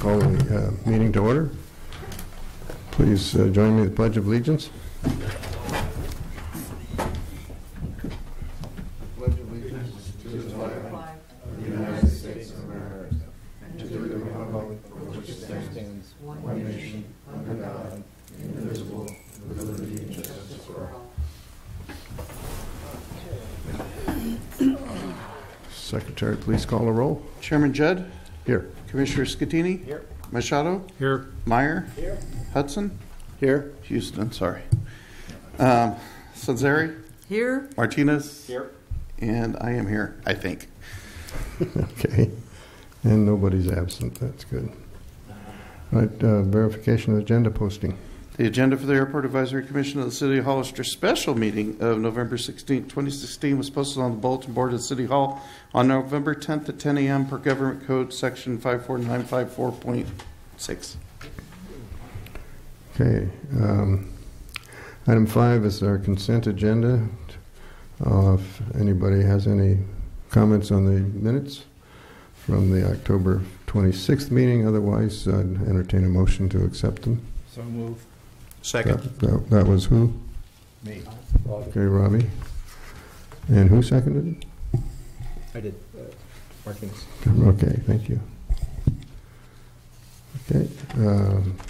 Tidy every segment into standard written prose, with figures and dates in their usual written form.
call the meeting to order. Please join me in the Pledge of Allegiance. Pledge of allegiance to the flag of the United States of America and to the republic for which stands one nation under God, indivisible, with liberty and justice for all. Secretary, please call the roll. Chairman Judd? Here. Commissioner Scatini? Here. Machado? Here. Meyer? Here. Hudson? Here. Houston, sorry. Sanzari? Here. Martinez? Here. And I am here, I think. Okay. And nobody's absent. That's good. All right, verification of agenda posting. The agenda for the Airport Advisory Commission of the City of Hollister special meeting of November 16, 2016 was posted on the bulletin board at City Hall on November 10th at 10 a.m. per Government Code Section 54954.6. Okay. Item 5 is our consent agenda. If anybody has any comments on the minutes from the October 26th meeting, otherwise I'd entertain a motion to accept them. So move. Second. That was who? Me. Okay, Robbie. And who seconded it? I did. Martinez. Okay, thank you. Okay,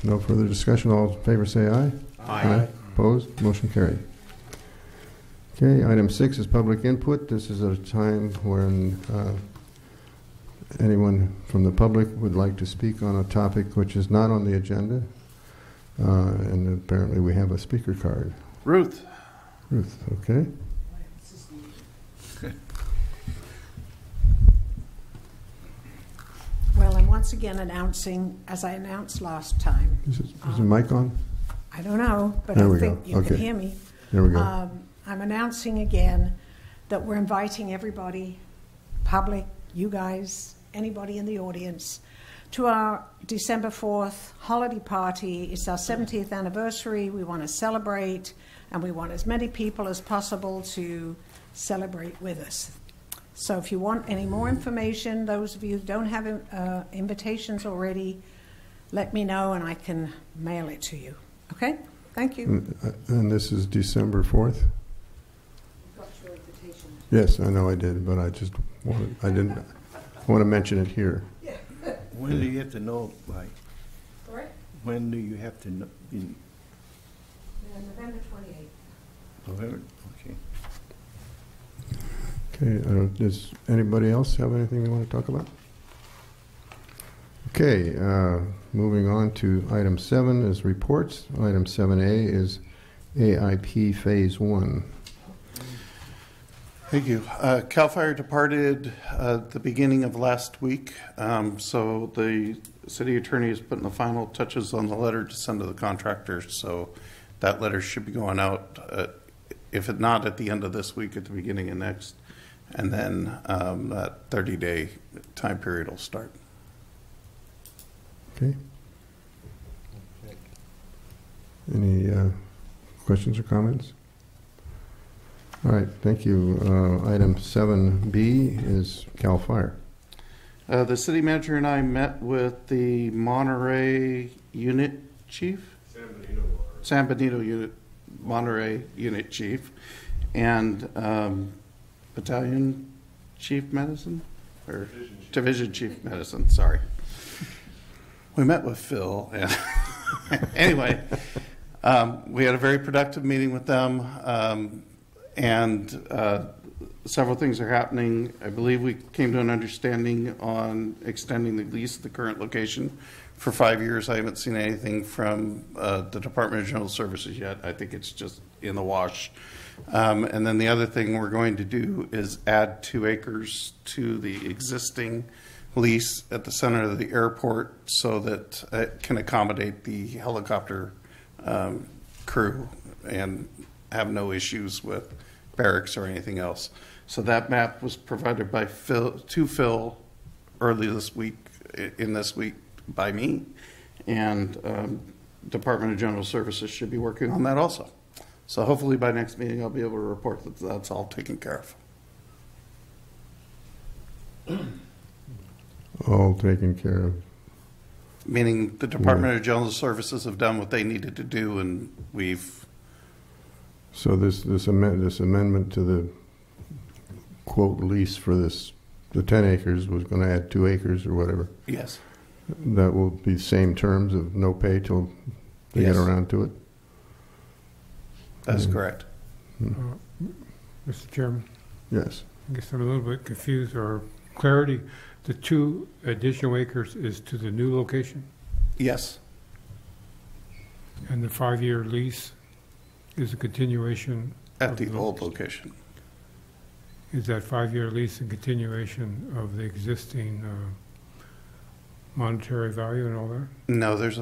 no further discussion. All in favor say aye. Aye. Opposed? Motion carried. Okay, item 6 is public input. This is at a time when anyone from the public would like to speak on a topic which is not on the agenda. And apparently we have a speaker card. Ruth. Ruth, okay. Well, I'm once again announcing, as I announced last time. Is the mic on? I don't know, but There I we think go. you Okay. can hear me. There we go. I'm announcing again that we're inviting everybody, public, you guys, anybody in the audience, to our December 4th holiday party. It's our 70th anniversary. We want to celebrate, and we want as many people as possible to celebrate with us. So if you want any more information, those of you who don't have invitations already, let me know and I can mail it to you. Okay? Thank you. And this is December 4th? Got your invitation. Yes, I know I did, but I want to mention it here. When do you have to know by? Sorry? When do you have to know? November 28th. November? Okay. Okay, does anybody else have anything they want to talk about? Okay, moving on to item 7 is reports. Item 7A is AIP Phase 1. Thank you. CAL FIRE departed the beginning of last week, so the city attorney is putting the final touches on the letter to send to the contractors. So that letter should be going out, if it not at the end of this week, at the beginning of next, and then that 30-day time period will start. Okay. Any questions or comments? All right, thank you. Item 7B is CAL FIRE. The city manager and I met with the Monterey unit chief, San Benito unit, Monterey unit chief, and battalion chief medicine, or division chief medicine. Sorry, we met with Phil. And anyway, we had a very productive meeting with them. And several things are happening. I believe we came to an understanding on extending the lease at the current location for 5 years. I haven't seen anything from the Department of General Services yet. I think it's just in the wash. And then the other thing we're going to do is add 2 acres to the existing lease at the center of the airport so that it can accommodate the helicopter crew and have no issues with barracks or anything else. So that map was provided by Phil early this week, by me, and Department of General Services should be working on that also. So hopefully by next meeting I'll be able to report that that's all taken care of. All taken care of. Meaning the Department of General Services have done what they needed to do, and we've, So this amendment to the quote lease for this, the 10 acres was going to add 2 acres or whatever. yes. That will be same terms of no pay till they Yes. get around to it. That's correct. Mr. Chairman, Yes. I guess I'm a little bit confused, or clarity. The 2 additional acres is to the new location, Yes, and the 5-year lease is a continuation. at of the old location. Is that 5-year lease a continuation of the existing monetary value and all that? No, there's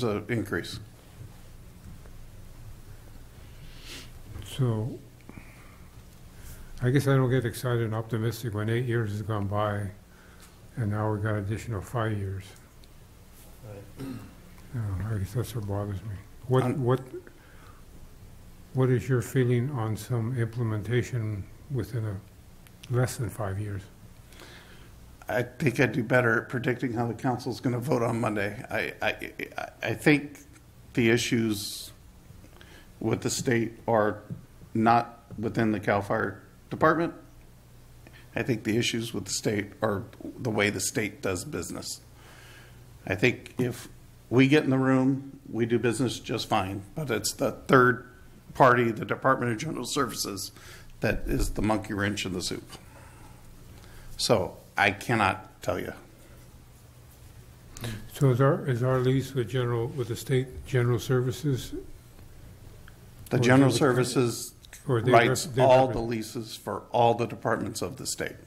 a increase. So I guess I don't get excited and optimistic when 8 years has gone by and now we've got additional 5 years. I guess that's what bothers me. What is your feeling on some implementation within less than 5 years? I think I'd do better at predicting how the council's going to vote on Monday. I think the issues with the state are not within the CAL FIRE department. I think the issues with the state are the way the state does business. I think if we get in the room, we do business just fine, but it's the third party, the Department of General Services, that is the monkey wrench in the soup. So I cannot tell you. So is our lease with the state general services? The Or General they- Services or they writes they all the leases for all the departments of the state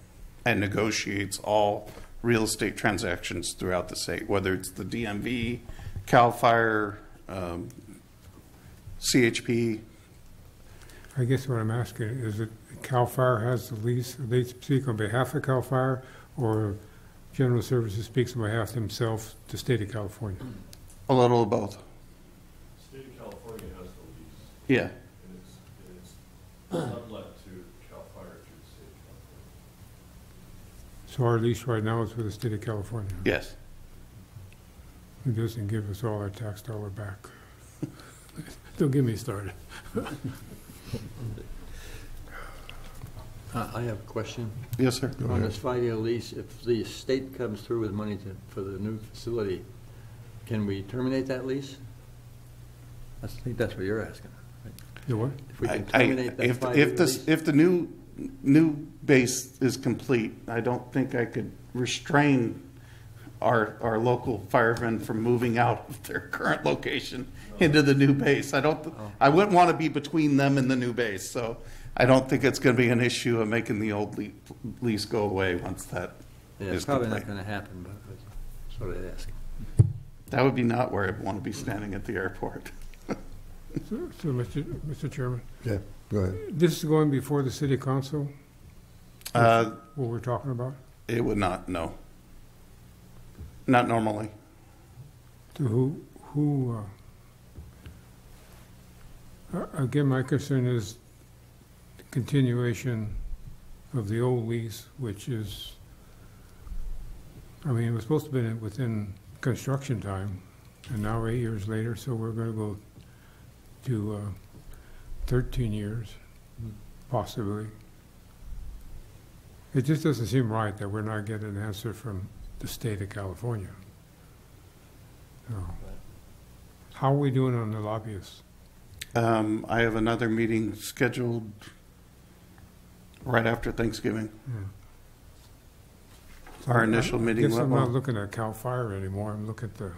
and negotiates all real estate transactions throughout the state, whether it's the DMV, CAL FIRE, CHP. I guess what I'm asking is that CAL FIRE has the lease, they speak on behalf of CAL FIRE, or General Services speaks on behalf of themselves, the state of California? A little of both. State of California has the lease, Yeah. and it's sublet to CAL FIRE through the state of California. So our lease right now is with the state of California. Yes. It doesn't give us all our tax dollar back. Don't get me started. I have a question. Yes, sir. Go On ahead. this 5-year lease, if the state comes through with money for the new facility, can we terminate that lease? I think that's what you're asking. Right? You what? If we can terminate that 5-year lease? If the new base is complete, I don't think I could restrain our local firemen from moving out of their current location into the new base. I wouldn't want to be between them and the new base, so I don't think it's going to be an issue of making the old lease go away once that Yeah, is it's probably complete. not going to happen, but that's what I'd ask. That would be not where I'd want to be standing at the airport. So Mr. Chairman, Yeah, go ahead. this is going before the city council, what we're talking about? It would not, no. Not normally. To again, my concern is the continuation of the old lease, which is, I mean, it was supposed to be within construction time, and now 8 years later, so we're going to go to 13 years, possibly. It just doesn't seem right that we're not getting an answer from the state of California. So, how are we doing on the lobbyists? I have another meeting scheduled right after Thanksgiving. Our initial meeting I guess went I'm well. not looking at CAL FIRE anymore. I'm looking at the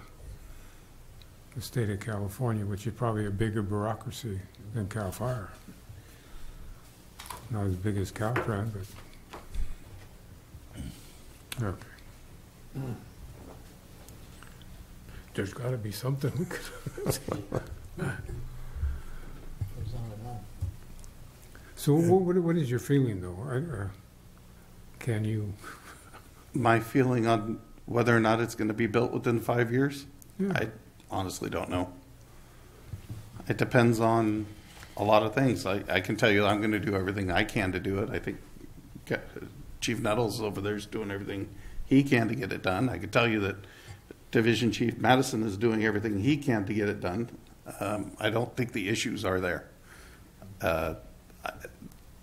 state of California, which is probably a bigger bureaucracy than CAL FIRE. Not as big as Caltrans, but okay. There's got to be something we could. So what is your feeling, though? Can you? My feeling on whether or not it's going to be built within 5 years, Yeah. I honestly don't know. It depends on a lot of things. I can tell you I'm going to do everything I can to do it. I think Chief Nettles over there is doing everything he can to get it done. I can tell you that Division Chief Madison is doing everything he can to get it done. I don't think the issues are there.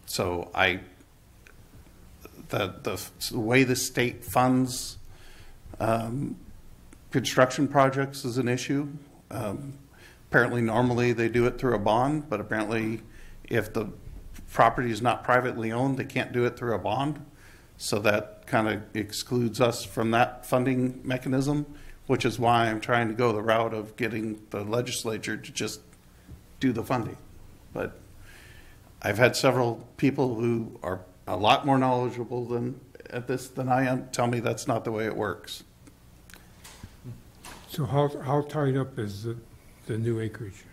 So the way the state funds construction projects is an issue. Apparently, normally they do it through a bond, but apparently if the property is not privately owned, they can't do it through a bond. So that kind of excludes us from that funding mechanism, which is why I'm trying to go the route of getting the legislature to just do the funding. But I've had several people who are a lot more knowledgeable than I am tell me that's not the way it works. So how tied up is the new acreage?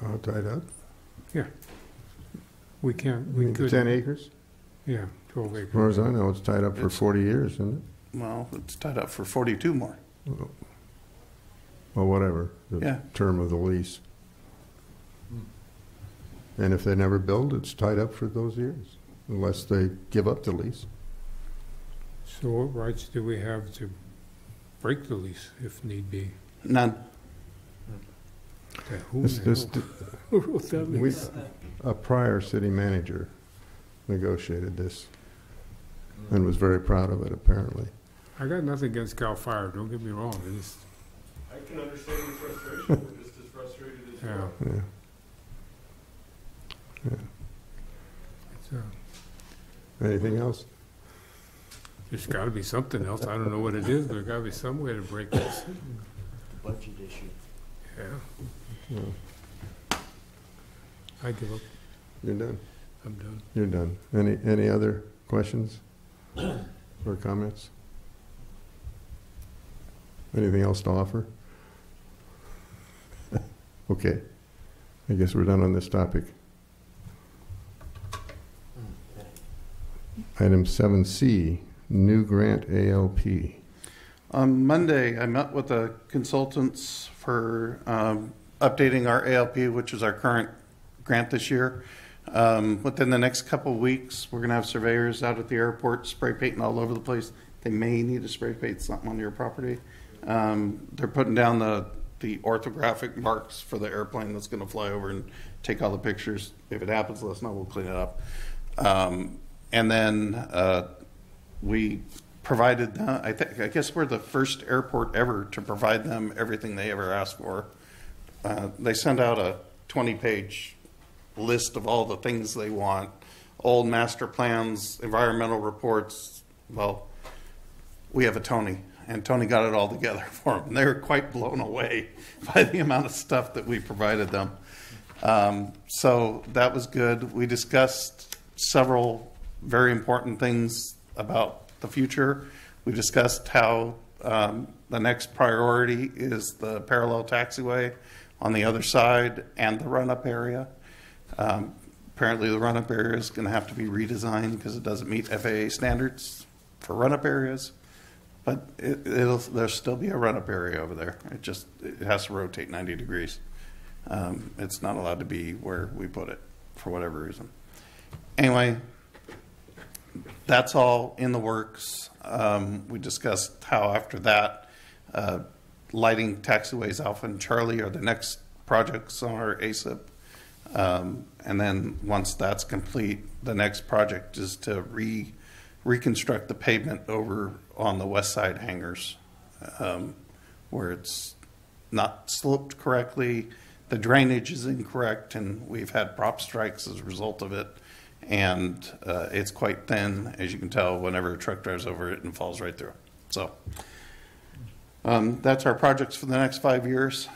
How tied up? Yeah. We You mean the could. 10 acres? Yeah, 12 As far acres. as I know, it's tied up for 40 years, isn't Well, it's tied up for 42 more. it? Well, whatever, the Yeah. term of the lease. And if they never build, it's tied up for those years, unless they give up the lease. So what rights do we have to break the lease if need be? None. Who This- this- who wrote that We, lease? a prior city manager negotiated this and was very proud of it, apparently. I got nothing against CAL FIRE, don't get me wrong. I can understand your frustration, we're just as frustrated as you Yeah. are. Yeah. Anything else? There's got to be something else. I don't know what it is, but there's got to be some way to break this. Budget issue. Yeah, No. I give up. You're done. I'm done. You're done. Any other questions or comments? Anything else to offer? Okay. I guess we're done on this topic. Item 7C, new grant ALP. On Monday, I met with the consultants for updating our ALP, which is our current grant this year. Within the next couple of weeks, we're going to have surveyors out at the airport spray painting all over the place. They may need to spray paint something on your property. They're putting down the orthographic marks for the airplane that's going to fly over and take all the pictures. If it happens, let us know. We'll clean it up. And then we provided them, I guess we're the first airport ever to provide them everything they ever asked for. They send out a 20-page list of all the things they want, old master plans, environmental reports. Well, we have a Tony, and Tony got it all together for them. They were quite blown away by the amount of stuff that we provided them. So that was good. We discussed several very important things about the future. We discussed how the next priority is the parallel taxiway on the other side and the run-up area. Apparently the run-up area is going to have to be redesigned because it doesn't meet FAA standards for run-up areas. But there'll still be a run-up area over there. It has to rotate 90 degrees. It's not allowed to be where we put it for whatever reason. Anyway, that's all in the works. We discussed how after that, lighting taxiways Alpha and Charlie are the next projects on our ASIP. And then once that's complete, the next project is to reconstruct the pavement over on the west side hangars, where it's not sloped correctly, the drainage is incorrect, and we've had prop strikes as a result of it. And it's quite thin, as you can tell, whenever a truck drives over it and falls right through. So that's our projects for the next 5 years.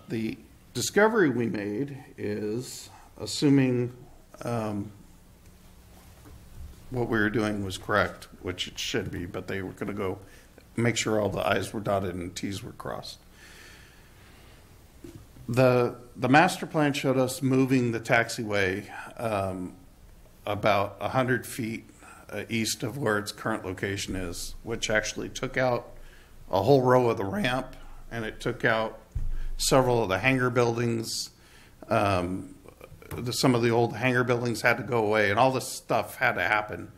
The discovery we made is, assuming what we were doing was correct, which it should be, but they were going to go make sure all the I's were dotted and T's were crossed. The master plan showed us moving the taxiway about 100 feet east of where its current location is, which actually took out a whole row of the ramp, and it took out several of the hangar buildings. Some of the old hangar buildings had to go away, and all this stuff had to happen.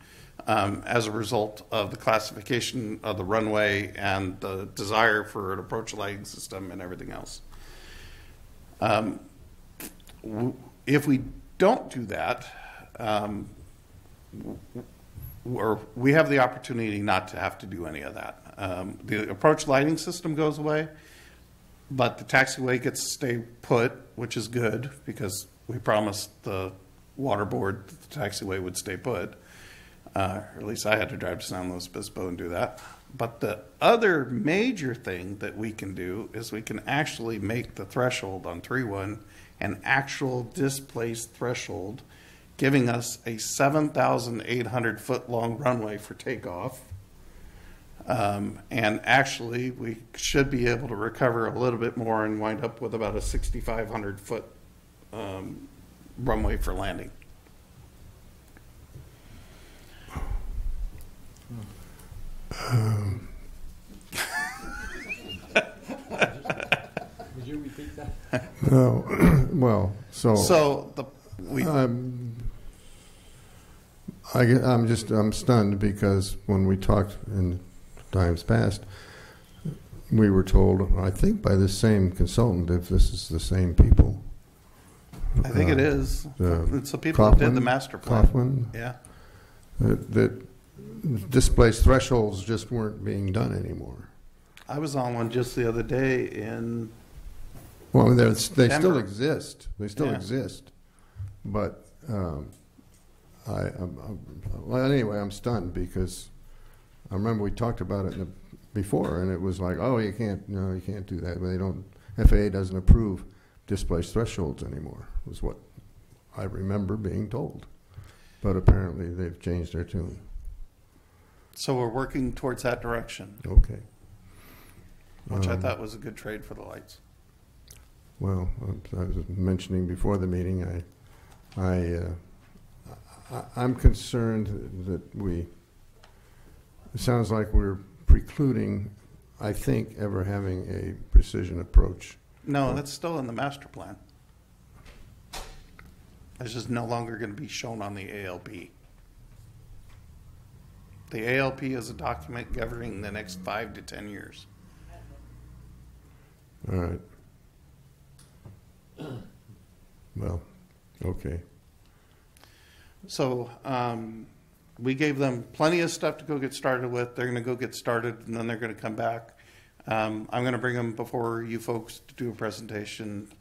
as a result of the classification of the runway and the desire for an approach lighting system and everything else. If we don't do that, or we have the opportunity not to have to do any of that. The approach lighting system goes away, but the taxiway gets to stay put, which is good because we promised the water board that the taxiway would stay put. Or at least I had to drive to San Luis Obispo and do that. But the other major thing that we can do is we can actually make the threshold on 3-1 an actual displaced threshold, giving us a 7,800 foot long runway for takeoff. And actually, we should be able to recover a little bit more and wind up with about a 6,500 foot runway for landing. Would you repeat that? No, well, So I'm stunned because when we talked in times past, we were told, I think by the same consultant, if this is the same people. I think it is. It's the people Coughlin, who did the master plan. Coughlin, Yeah. that displaced thresholds just weren't being done anymore. I was on one just the other day in. Well, they still Denver. exist. They still Yeah. exist, but well, anyway, I'm stunned because I remember we talked about it before, and it was like, oh, you can't do that. They don't. FAA doesn't approve displaced thresholds anymore. Was what I remember being told, but apparently they've changed their tune. So we're working towards that direction, Okay. which I thought was a good trade for the lights. Well, I was mentioning before the meeting, I'm concerned that it sounds like we're precluding, I think, ever having a precision approach. No, that's still in the master plan. It's just no longer going to be shown on the ALP. The ALP is a document governing the next 5 to 10 years. All right. Well, okay. So we gave them plenty of stuff to go get started with. They're going to go get started, and then they're going to come back. I'm going to bring them before you folks to do a presentation.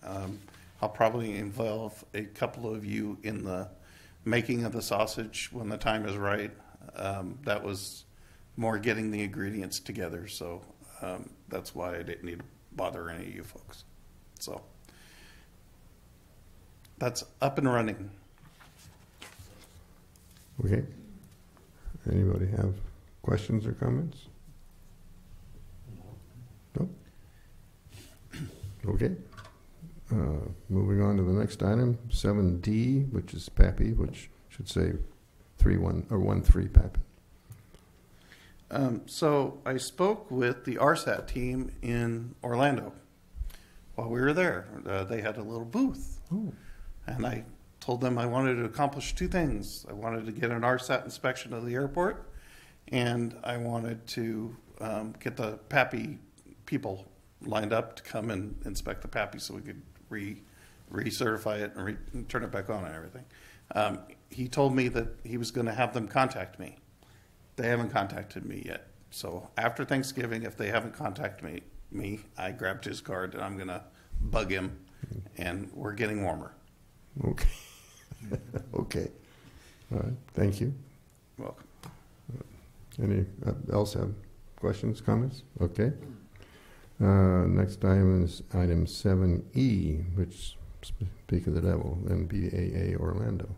I'll probably involve a couple of you in the making of the sausage when the time is right. That was more getting the ingredients together, so that's why I didn't need to bother any of you folks. So that's up and running. Okay. Anybody have questions or comments? No? Okay. Moving on to the next item, 7D, which is PAPI, which should say 3-1 or 1-3 PAPI. So I spoke with the RSAT team in Orlando while we were there. They had a little booth. Oh. And I told them I wanted to accomplish 2 things. I wanted to get an RSAT inspection of the airport, and I wanted to get the PAPI people lined up to come and inspect the PAPI so we could recertify it and turn it back on and everything. He told me that he was going to have them contact me. They haven't contacted me yet. So after Thanksgiving, if they haven't contacted me, I grabbed his card and I'm going to bug him, and we're getting warmer. Okay. Okay. All right. Thank you. You're welcome. Any else have questions, comments? Okay. Next item is item 7E, which speak of the devil, MBAA Orlando.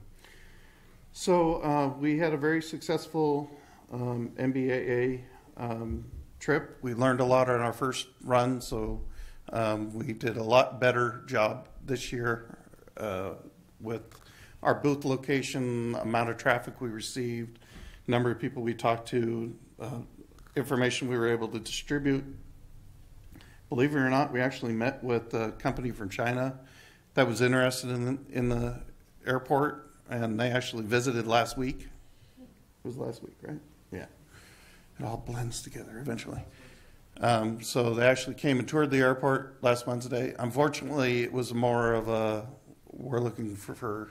So we had a very successful MBAA trip. We learned a lot on our first run, so we did a lot better job this year with our booth location, amount of traffic we received, number of people we talked to, information we were able to distribute. Believe it or not, we actually met with a company from China that was interested in the airport, and they actually visited last week. was last week, right? Yeah. It all blends together eventually. So they actually came and toured the airport last Wednesday. Unfortunately, it was more of a, we're looking for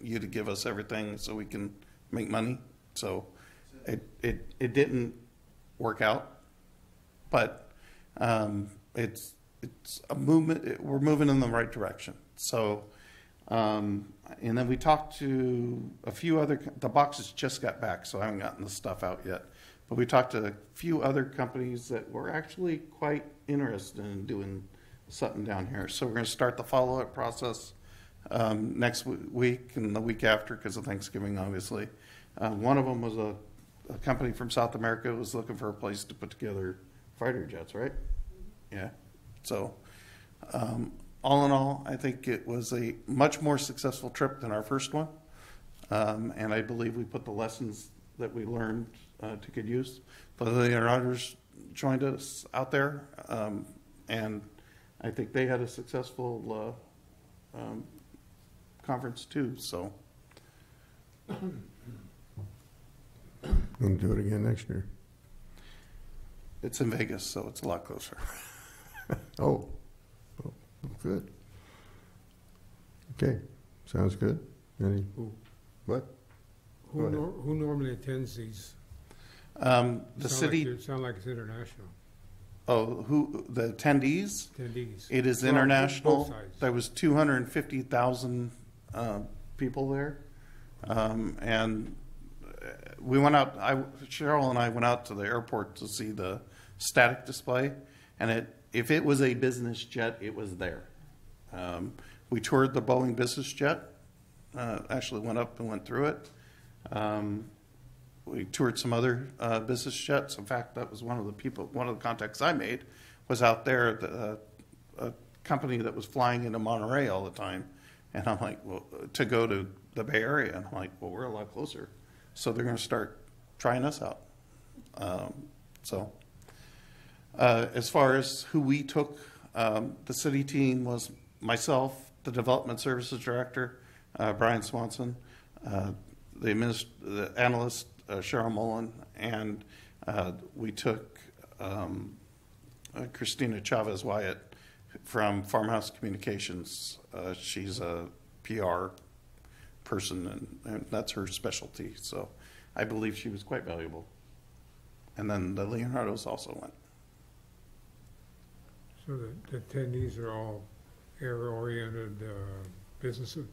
you to give us everything so we can make money. So it didn't work out, but it's a movement. We're moving in the right direction. So, and then we talked to a few other, the boxes just got back, so I haven't gotten the stuff out yet. But we talked to a few other companies that were actually quite interested in doing something down here. So we're going to start the follow-up process next week and the week after because of Thanksgiving, obviously. One of them was a company from South America was looking for a place to put together fighter jets, right? Yeah. So all in all, I think it was a much more successful trip than our first one. And I believe we put the lessons that we learned to good use. But the others joined us out there, and I think they had a successful conference too. So We'll do it again next year. it's in Vegas, so it's a lot closer. Oh, good. Okay, sounds good. Any, what? Go ahead. Who normally attends these? The city. Sound like it's international. Oh, who the attendees? Attendees. It is Well, international. both sides. There was 250,000 people there, and we went out. Cheryl and I went out to the airport to see the static display, and if it was a business jet, it was there. We toured the Boeing business jet. Actually, went up and went through it. We toured some other business jets. In fact, that was one of the contacts I made was out there, a company that was flying into Monterey all the time. And I'm like, well, to go to the Bay Area. And I'm like, well, we're a lot closer. So they're going to start trying us out. As far as who we took, the city team was myself, the development services director, Brian Swanson, the analyst, Cheryl Mullen, and we took Christina Chavez Wyatt from Farmhouse Communications. She's a PR person, and that's her specialty. So I believe she was quite valuable. And then the Leonardos also went. So the attendees are all air-oriented businesses?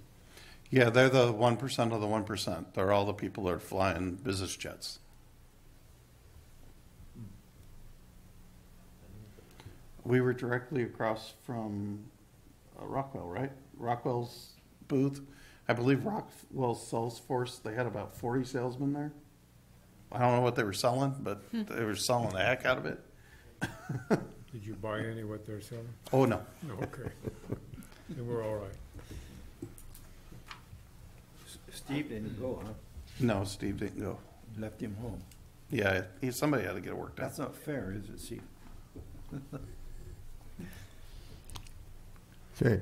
Yeah, they're the 1% of the 1%. They're all the people that are flying business jets. We were directly across from Rockwell, right? Rockwell's booth. I believe Rockwell's sales force, they had about 40 salesmen there. I don't know what they were selling, but they were selling the heck out of it. Did you buy any of what they're selling? Oh, no. No, okay. Then we're all right. Steve didn't go, huh? No, Steve didn't go. Left him home. Yeah, somebody had to get it worked out. That's not fair, is it, Steve? Okay.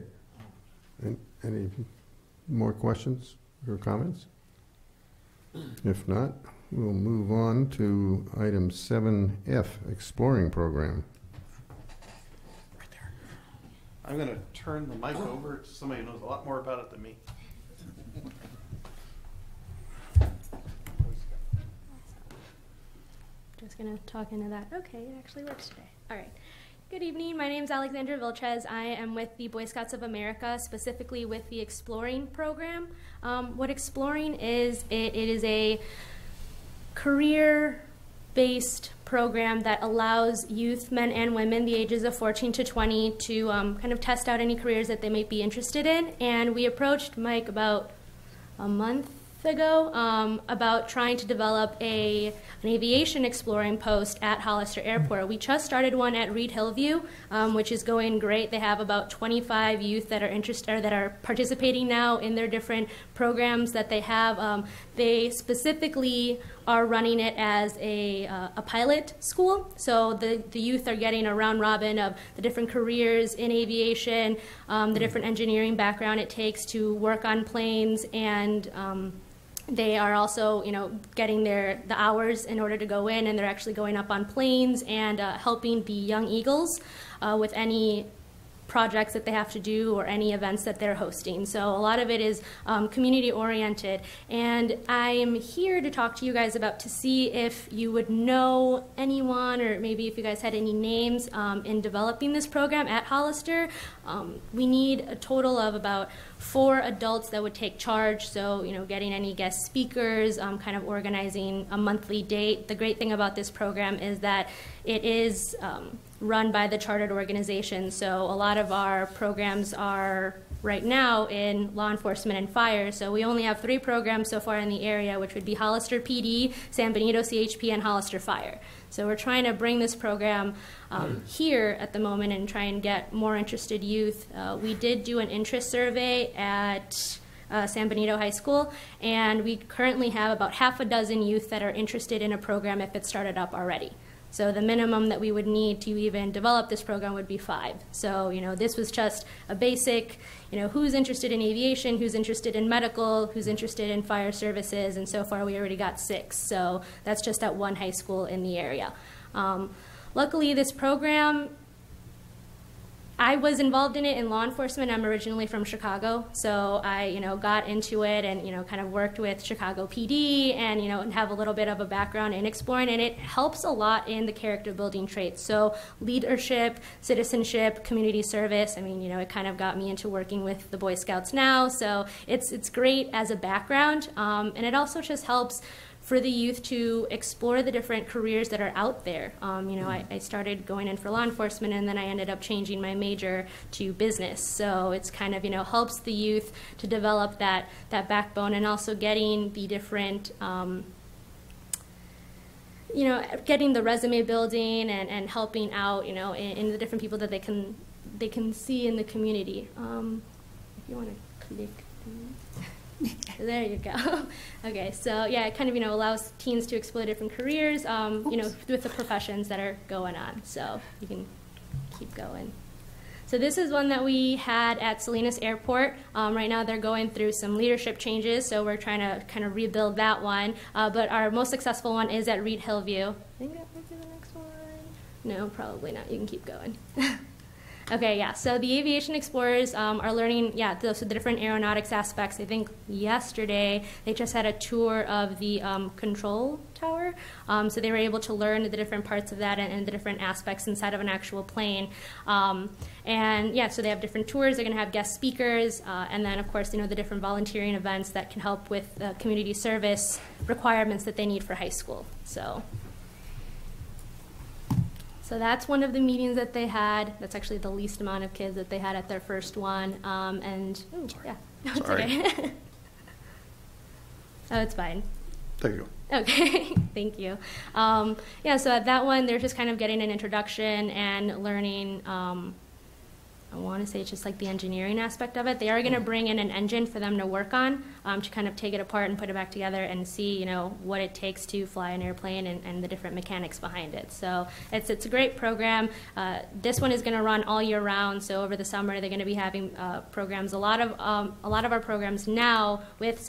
Any more questions or comments? If not, we'll move on to item 7F, exploring program. Right there. I'm going to turn the mic over to somebody who knows a lot more about it than me. Just gonna talk into that. Okay, it actually works today. All right. Good evening. My name is Alexandra Vilches. I am with the Boy Scouts of America, specifically with the Exploring program. What Exploring is, it is a career-based program that allows youth, men and women, the ages of 14 to 20, to kind of test out any careers that they might be interested in. And we approached Mike about a month ago about trying to develop an aviation exploring post at Hollister Airport. We just started one at Reed Hillview, which is going great. They have about 25 youth that are interested or that are participating now in their different programs that they have. They specifically are running it as a pilot school, so the youth are getting a round robin of the different careers in aviation, the different engineering background it takes to work on planes, and They are also, getting the hours in order to go in, and they're actually going up on planes and helping the young eagles with any projects that they have to do or any events that they're hosting. So a lot of it is community oriented. And I am here to talk to you guys to see if you would know anyone, or maybe if you guys had any names in developing this program at Hollister. We need a total of about 4 adults that would take charge. So, getting any guest speakers, kind of organizing a monthly date. The great thing about this program is that it is run by the chartered organization. So a lot of our programs are right now in law enforcement and fire. So we only have 3 programs so far in the area, which would be Hollister PD, San Benito CHP, and Hollister Fire. So we're trying to bring this program here at the moment and try and get more interested youth. We did do an interest survey at San Benito High School, and we currently have about half a dozen youth that are interested in a program if it started up already. So the minimum that we would need to even develop this program would be 5. So, this was just a basic, who's interested in aviation, who's interested in medical, who's interested in fire services, and so far we already got 6. So that's just at 1 high school in the area. Luckily, this program, I was involved in it in law enforcement. I'm originally from Chicago, so I, got into it and, kind of worked with Chicago PD and, and have a little bit of a background in exploring, and it helps a lot in the character building traits. So leadership, citizenship, community service. I mean, it kind of got me into working with the Boy Scouts now, so it's great as a background, and it also just helps for the youth to explore the different careers that are out there. I started going in for law enforcement, and then I ended up changing my major to business. So it's kind of, helps the youth to develop that backbone, and also getting the different, getting the resume building and helping out, in the different people that they can see in the community. If you want to click. There you go. Okay, so yeah, it kind of allows teens to explore different careers, with the professions that are going on. So you can keep going. So this is one that we had at Salinas Airport. Right now they're going through some leadership changes, so we're trying to kind of rebuild that one. But our most successful one is at Reed Hillview. I think that might be the next one. No, probably not. You can keep going. Okay, yeah, so the aviation explorers are learning, the different aeronautics aspects. I think yesterday they just had a tour of the control tower, so they were able to learn the different parts of that and the different aspects inside of an actual plane. So they have different tours. They're going to have guest speakers, and then, of course, the different volunteering events that can help with the community service requirements that they need for high school. So that's one of the meetings that they had. That's actually the least amount of kids that they had at their first one. It's okay. Oh, it's fine. There you go. Okay, thank you. So at that one, they're just kind of getting an introduction and learning. I want to say it's just like the engineering aspect of it. They are going to bring in an engine for them to work on, to kind of take it apart and put it back together and see, what it takes to fly an airplane and the different mechanics behind it. So it's a great program. This one is going to run all year round. So over the summer, they're going to be having programs. A lot of our programs now with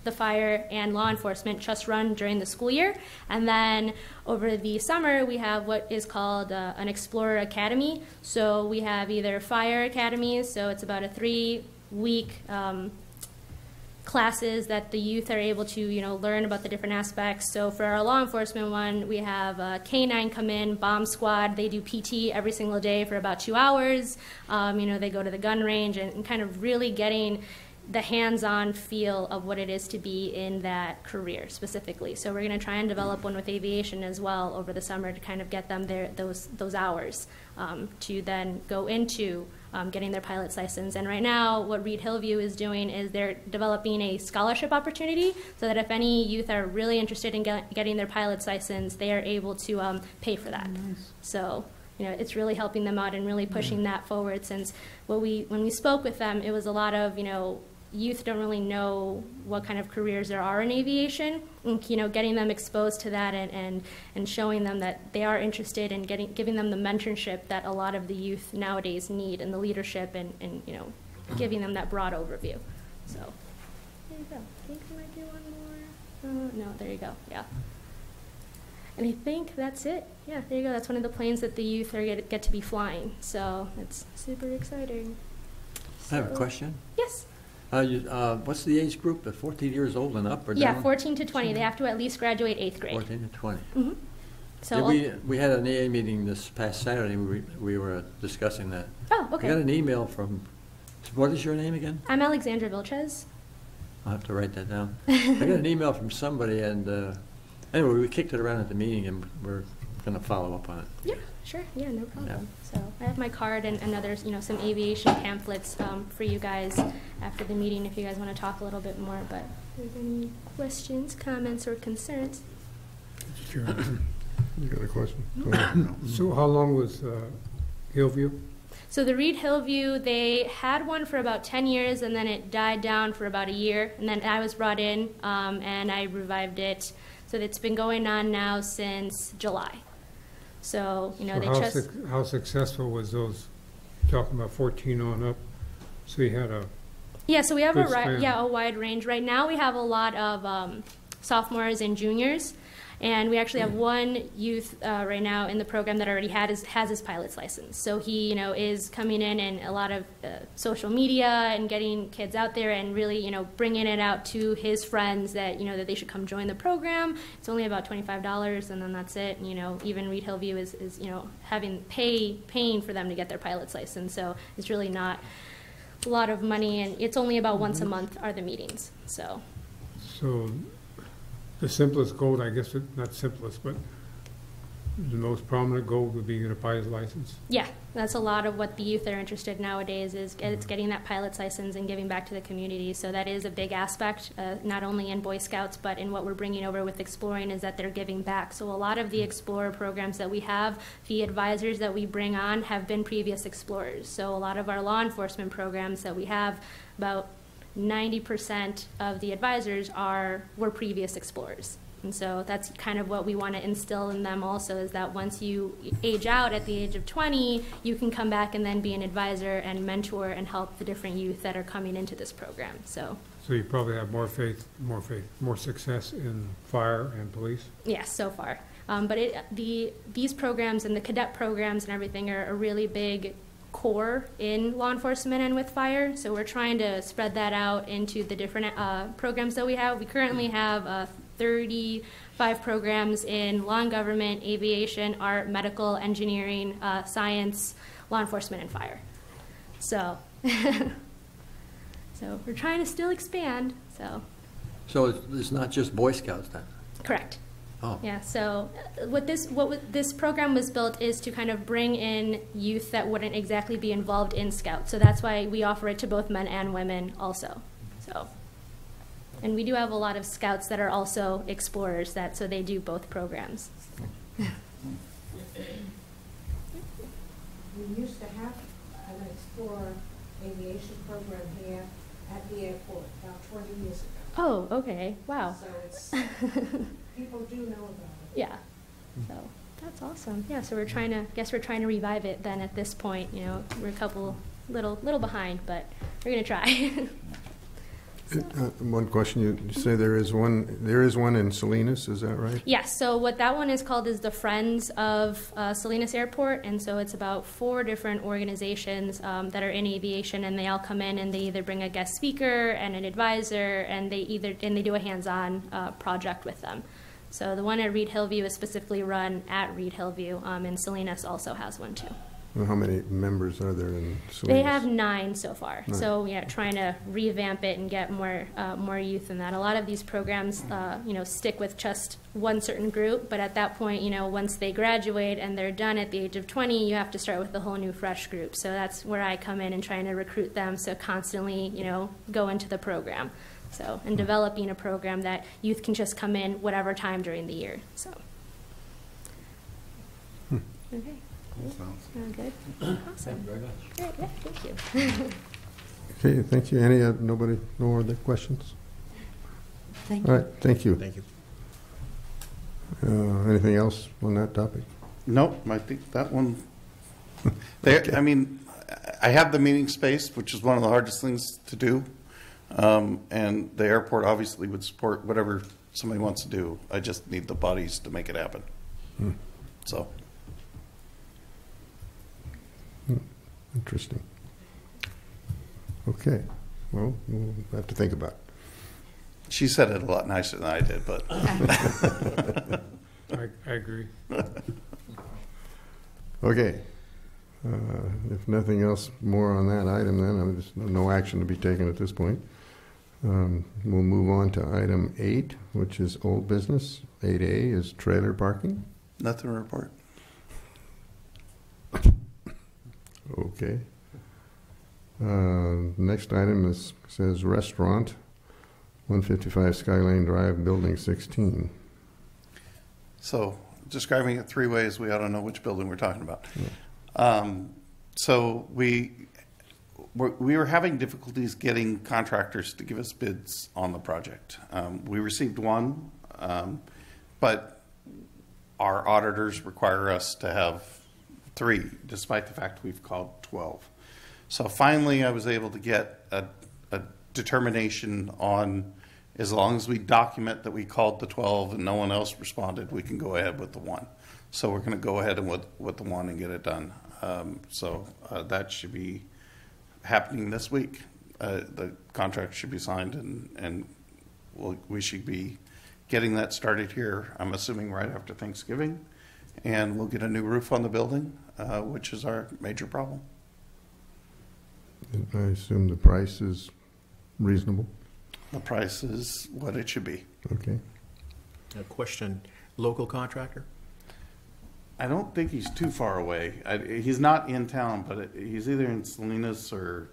the fire and law enforcement just run during the school year. And then over the summer, we have what is called an Explorer Academy. So we have either fire academies, so it's about a 3-week classes that the youth are able to, learn about the different aspects. So for our law enforcement one, we have K9 come in, bomb squad. They do PT every single day for about 2 hours. They go to the gun range and kind of really getting the hands-on feel of what it is to be in that career specifically. So we're going to try and develop one with aviation as well over the summer to kind of get them those hours to then go into getting their pilot's license. And right now, what Reed Hillview is doing is they're developing a scholarship opportunity so that if any youth are really interested in getting their pilot's license, they are able to pay for that. Nice. So it's really helping them out and really pushing that forward, since when we spoke with them, it was a lot of, youth don't really know what kind of careers there are in aviation, and, getting them exposed to that and showing them that they are interested in giving them the mentorship that a lot of the youth nowadays need, and the leadership and giving them that broad overview. So, There you go. I think there might be one more. No, there you go. Yeah. And I think that's it. Yeah, there you go. That's one of the planes that the youth are get to be flying. So it's super exciting. I have a question. Yes. What's the age group? 14 years old and up or down? Yeah, 14 to 20. They have to at least graduate 8th grade. 14 to 20. Mm-hmm. So Yeah, we had an AA meeting this past Saturday. We were discussing that. oh, I okay. got an email from, what is your name again? I'm Alexandra Vilches. I'll have to write that down. I got an email from somebody, and anyway, we kicked it around at the meeting, and we're going to follow up on it. Yeah, sure. Yeah, no problem. So I have my card and others, some aviation pamphlets for you guys after the meeting if you guys want to talk a little bit more. But if there's any questions, comments, or concerns? Sure. You got a question? Go ahead. So how long was Hillview? So the Reed Hillview, they had one for about 10 years, and then it died down for about a year. And then I was brought in, and I revived it. So it's been going on now since July. So, So how successful was those, talking about 14 on up? So you had a... Yeah, so we have Good span. a wide range. Right now we have a lot of sophomores and juniors. And we actually have one youth right now in the program that already has his pilot's license. So he, is coming in and a lot of social media and getting kids out there and really, bringing it out to his friends that, that they should come join the program. It's only about $25, and then that's it. And, even Reed Hillview is paying for them to get their pilot's license. So it's really not a lot of money, and it's only about once a month are the meetings. So. The simplest goal, I guess, not simplest, but the most prominent goal would be get a pilot's license. Yeah, that's a lot of what the youth are interested nowadays is it's getting that pilot's license and giving back to the community. So that is a big aspect, not only in Boy Scouts, but in what we're bringing over with Exploring is that they're giving back. So a lot of the Explorer programs that we have, the advisors that we bring on have been previous Explorers. So a lot of our law enforcement programs that we have, about 90% of the advisors were previous explorers. And so that's kind of what we want to instill in them also, is that once you age out at the age of 20, you can come back and then be an advisor and mentor and help the different youth that are coming into this program. So you probably have more success in fire and police? Yes, so far. But these programs and the cadet programs and everything are a really big core in law enforcement and with fire, so we're trying to spread that out into the different programs that we have. We currently have 35 programs in law and government, aviation, art, medical, engineering, science, law enforcement, and fire. So, so we're trying to still expand. So it's not just Boy Scouts then? Correct. Oh. Yeah, so what this program was built is to kind of bring in youth that wouldn't exactly be involved in Scouts. So that's why we offer it to both men and women also. So, and we do have a lot of Scouts that are also explorers, so they do both programs. We used to have an Explorer aviation program here at the airport about 20 years ago. Oh, okay. Wow. So it's, people do know about it. Yeah. So that's awesome. Yeah, so we're trying to revive it then at this point. We're a couple little behind, but we're going to try. One question, you say there is one in Salinas, is that right? Yes, so what that one is called is the Friends of Salinas Airport, and so it's about 4 different organizations that are in aviation, and they all come in and they either bring a guest speaker and an advisor, and they do a hands-on project with them. So the one at Reed Hillview is specifically run at Reed Hillview, and Salinas also has one too. Well, how many members are there in Salinas? They have 9 so far. 9. So yeah, trying to revamp it and get more youth in that. A lot of these programs, stick with just one certain group, but at that point, once they graduate and they're done at the age of 20, you have to start with a whole new fresh group. So that's where I come in and trying to recruit them. So constantly, go into the program. So and developing a program that youth can just come in whatever time during the year. So okay. Sound good? Awesome. Thank you very much. Great, yeah, thank you. Okay, thank you. No other questions? Thank All right, thank you. Thank you. Anything else on that topic? Nope, I think that one. I have the meeting space, which is one of the hardest things to do. And the airport obviously would support whatever somebody wants to do. I just need the bodies to make it happen. So, Interesting. Okay. Well, we'll have to think about it. she said it a lot nicer than I did, but I agree. Okay. If nothing else more on that item, then there's no action to be taken at this point. We'll move on to item 8, which is old business. 8A is trailer parking. nothing to report. Okay. Next item says restaurant, 155 Skylane Drive, Building 16. So, describing it 3 ways, we ought to know which building we're talking about. So we were having difficulties getting contractors to give us bids on the project. We received one, but our auditors require us to have 3, despite the fact we've called 12. So finally, I was able to get a determination on, as long as we document that we called the 12 and no one else responded, we can go ahead with the 1. So we're going to go ahead and with the 1 and get it done. So that should be happening this week. The contract should be signed, and we should be getting that started here, I'm assuming right after Thanksgiving. And we'll get a new roof on the building, which is our major problem. I assume the price is reasonable. The price is what it should be. Okay. A question, local contractor? I don't think he's too far away. He's not in town, but he's either in Salinas or...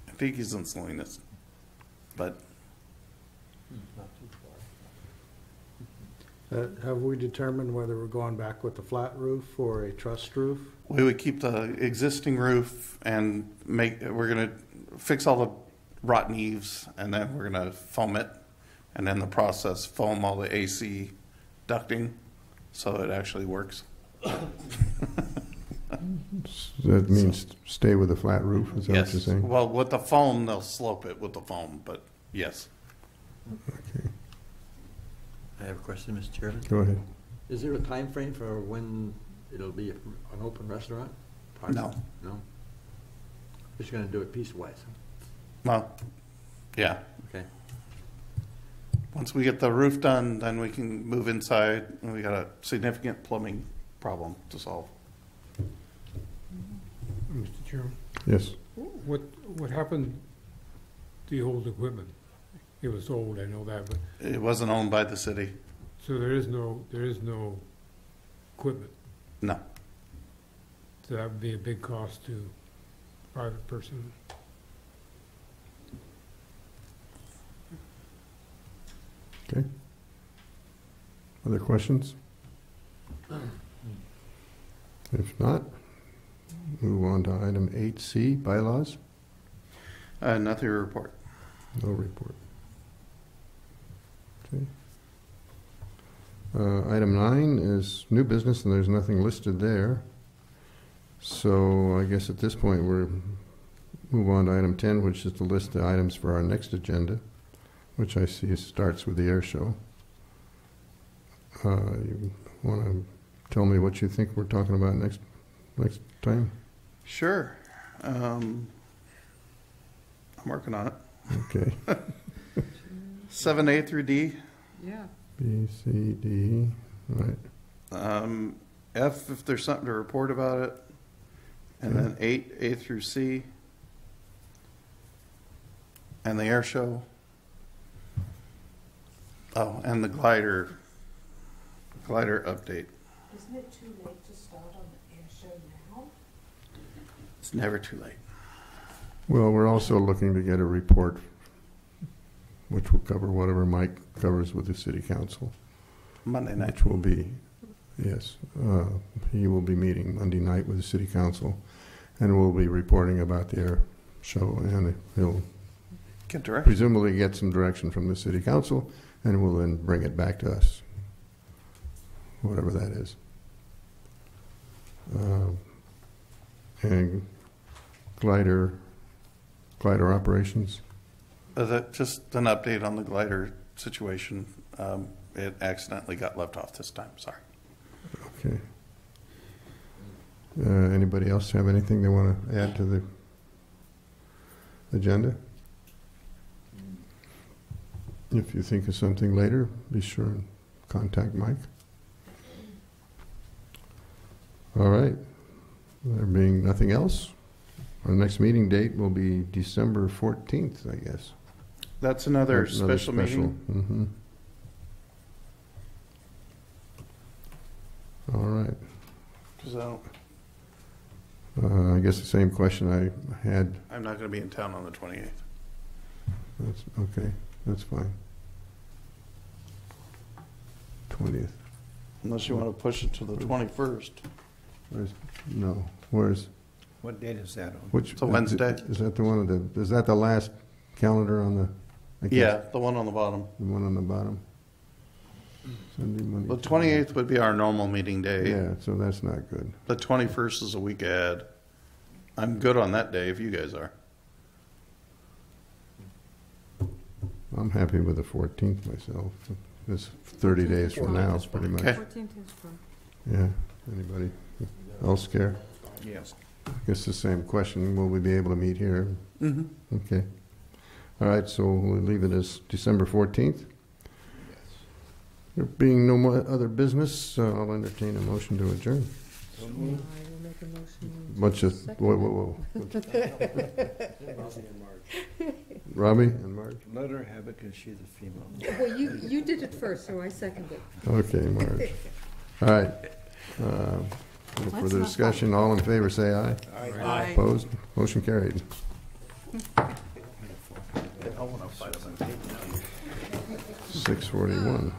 I think he's in Salinas. But Have we determined whether we're going back with a flat roof or a trussed roof? we would keep the existing roof and we're going to fix all the rotten eaves, and then we're going to foam it, and then the process foam all the AC ducting so it actually works. That means stay with a flat roof, is that what you're Yes. saying? Well, with the foam, they'll slope it with the foam, but yes. Okay. I have a question, Mr. Chairman. Go ahead. Is there a time frame for when it'll be an open restaurant? No. No? Just gonna do it piecewise, huh? Well, yeah. Okay. Once we get the roof done, then we can move inside, and we got a significant plumbing problem to solve. Mr. Chairman, Yes. what happened to the old equipment? It was old, I know that, but, It wasn't owned by the city. so there is no equipment. No. So that would be a big cost to private person. Okay. Other questions? If not, move on to item 8C, bylaws. Nothing to report. No report. Okay. Item 9 is new business, and there's nothing listed there. So I guess at this point we're move on to item 10, which is to list the items for our next agenda, which I see starts with the air show. You want to tell me what you think we're talking about next time? Sure. I'm working on it. Okay. 7A through D. Yeah. B, C, D, right. F, if there's something to report about it. And then 8, A through C. And the air show. Oh, and the glider update. Isn't it too late to start on the air show now? It's never too late. Well, we're also looking to get a report which will cover whatever Mike covers with the city council. Monday night. Which will be, yes, he will be meeting Monday night with the city council, and we'll be reporting about the air show, and he'll Get direction. presumably get some direction from the city council, and we'll then bring it back to us, whatever that is. And glider glider operations? Just an update on the glider situation. It accidentally got left off this time, sorry. Okay. Anybody else have anything they want to add to the agenda? If you think of something later, be sure and contact Mike. All right. There being nothing else, our next meeting date will be December 14th, I guess. That's another special meeting. Mm-hmm. All right. So I guess the same question I had. I'm not going to be in town on the 28th. That's okay. That's fine. 20th. Unless you want to push it to the 21st. Where's What date is that on? which? It's a Wednesday. Is that the one? Is that the last calendar on the? I guess, Yeah, the one on the bottom. the one on the bottom. Sunday, Monday. The 28th would be our normal meeting day. Yeah, so that's not good. The 21st is a week ahead. I'm good on that day if you guys are. I'm happy with the 14th myself. It's 30 days from now, pretty much. Okay. 14th is fine. Yeah. Anybody else care? Yes. I guess the same question. Will we be able to meet here? Mm-hmm. Okay. All right, so we'll leave it as December 14th. There being no more other business, I'll entertain a motion to adjourn. I will make a motion. Bunch of, whoa. Robbie and Marge? Let her have it because she's a female. Well, you did it first, so I second it. Okay, Marge. All right. No further discussion. All in favor, say aye. Aye. Opposed? Motion carried. 6:41.